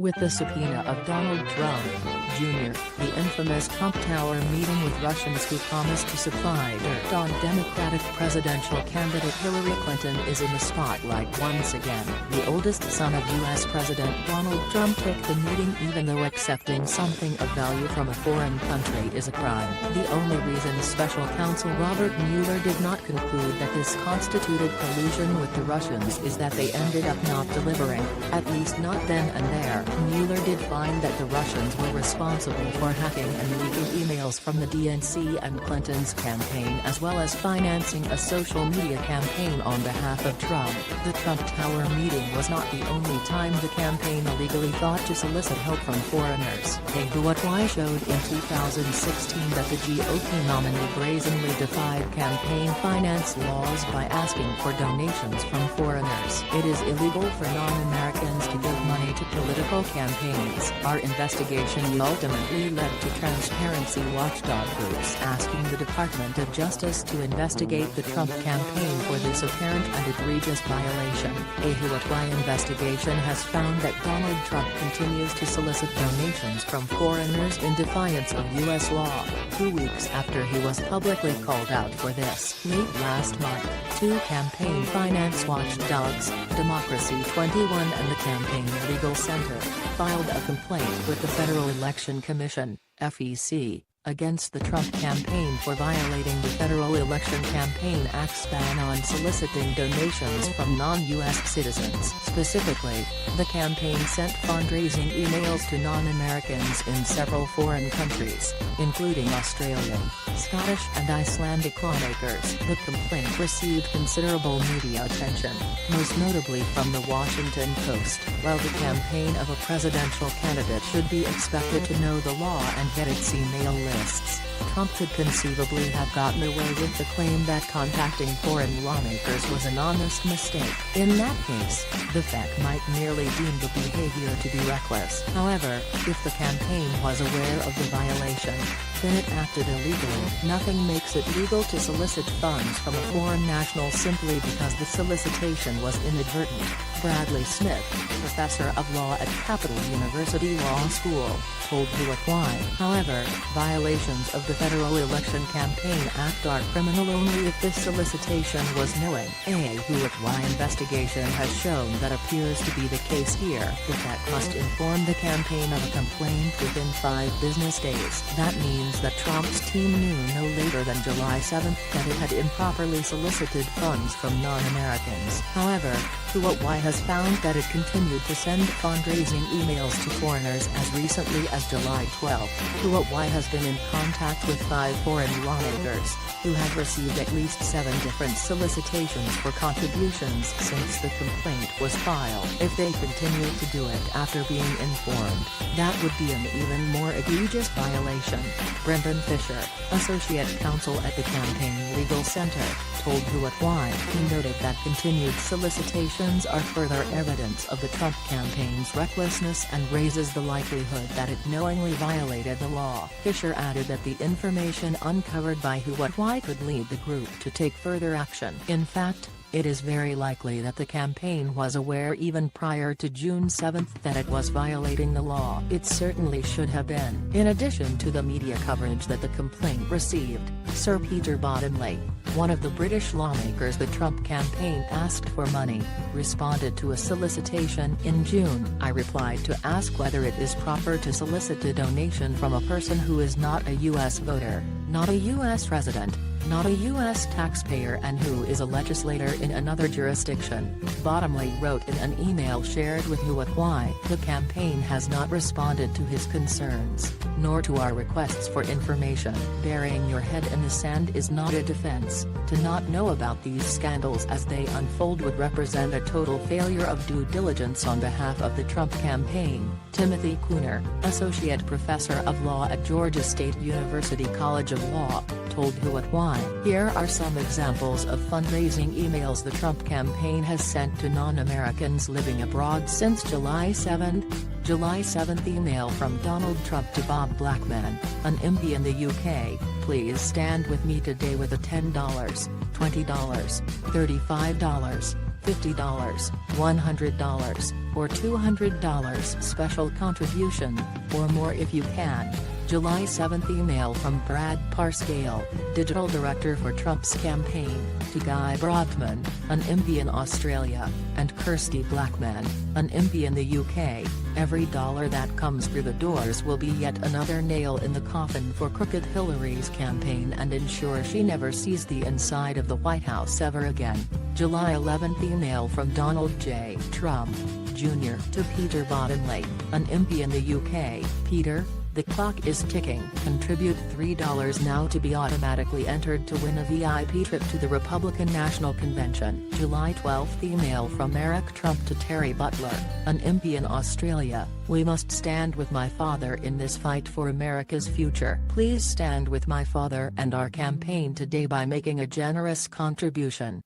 with the subpoena of Donald Trump, Jr., the infamous Trump Tower meeting with Russians who promised to supply dirt on Democratic presidential candidate Hillary Clinton is in the spotlight once again. The oldest son of U.S. President Donald Trump took the meeting even though accepting something of value from a foreign country is a crime. The only reason Special Counsel Robert Mueller did not conclude that this constituted collusion with the Russians is that they ended up not delivering, at least not then and there. Mueller did find that the Russians were responsible for hacking and leaking emails from the DNC and Clinton's campaign as well as financing a social media campaign on behalf of Trump. The Trump Tower meeting was not the only time the campaign illegally thought to solicit help from foreigners. A Why showed in 2016 that the GOP nominee brazenly defied campaign finance laws by asking for donations from foreigners. It is illegal for non-Americans to give money to political campaigns. Our investigation ultimately led to transparency watchdog groups asking the Department of Justice to investigate the Trump campaign for this apparent and egregious violation. A Why investigation has found that Donald Trump continues to solicit donations from foreigners in defiance of U.S. law. 2 weeks after he was publicly called out for this, late last month, two campaign finance watchdogs, Democracy 21 and the Campaign Legal Center, filed a complaint with the Federal Election Commission, FEC, against the Trump campaign for violating the Federal Election Campaign Act's ban on soliciting donations from non-U.S. citizens. Specifically, the campaign sent fundraising emails to non-Americans in several foreign countries, including Australian, Scottish and Icelandic lawmakers. The complaint received considerable media attention, most notably from the Washington Post. While the campaign of a presidential candidate should be expected to know the law and vet its email lists, Trump could conceivably have gotten away with the claim that contacting foreign lawmakers was an honest mistake. In that case, the FEC might merely deem the behavior to be reckless. However, if the campaign was aware of the violation, then it acted illegally. Nothing makes it legal to solicit funds from a foreign national simply because the solicitation was inadvertent. Bradley Smith, professor of law at Capital University Law School, told Why. However, violations of the Federal Election Campaign Act are criminal only if this solicitation was knowing. A Why investigation has shown that appears to be the case here. The FEC must inform the campaign of a complaint within 5 business days. That means that Trump's team knew no later than July 7 that it had improperly solicited funds from non-Americans. However, Why has found that it continued to send fundraising emails to foreigners as recently as July 12. Why has been in contact with 5 foreign lawmakers, who have received at least 7 different solicitations for contributions since the complaint was filed. If they continue to do it after being informed, that would be an even more egregious violation. Brendan Fisher, associate counsel at the Campaign Legal Center, told Why. He noted that continued solicitations are further evidence of the Trump campaign's recklessness and raises the likelihood that it knowingly violated the law. Fisher added that the information uncovered by Why could lead the group to take further action. In fact, it is very likely that the campaign was aware even prior to June 7 that it was violating the law. It certainly should have been. In addition to the media coverage that the complaint received, Sir Peter Bottomley, one of the British lawmakers the Trump campaign asked for money, responded to a solicitation in June. I replied to ask whether it is proper to solicit a donation from a person who is not a U.S. voter, not a U.S. resident, not a U.S. taxpayer and who is a legislator in another jurisdiction, Bottomley wrote in an email shared with Why. The campaign has not responded to his concerns, nor to our requests for information. Burying your head in the sand is not a defense. To not know about these scandals as they unfold would represent a total failure of due diligence on behalf of the Trump campaign. Timothy Cooner, associate professor of law at Georgia State University College of Law, told Why. Here are some examples of fundraising emails the Trump campaign has sent to non-Americans living abroad since July 7. July 7 email from Donald Trump to Bob Blackman, an MP in the UK, please stand with me today with a $10, $20, $35, $50, $100, or $200 special contribution, or more if you can. July 7 email from Brad Parscale, Digital Director for Trump's campaign, to Guy Broadman, an MP in Australia, and Kirsty Blackman, an MP in the UK. Every dollar that comes through the doors will be yet another nail in the coffin for crooked Hillary's campaign and ensure she never sees the inside of the White House ever again. July 11 email from Donald J. Trump, Jr. to Peter Bottomley, an MP in the UK. Peter, the clock is ticking. Contribute $3 now to be automatically entered to win a VIP trip to the Republican National Convention. July 12 email from Eric Trump to Terry Butler, an MP in Australia. We must stand with my father in this fight for America's future. Please stand with my father and our campaign today by making a generous contribution.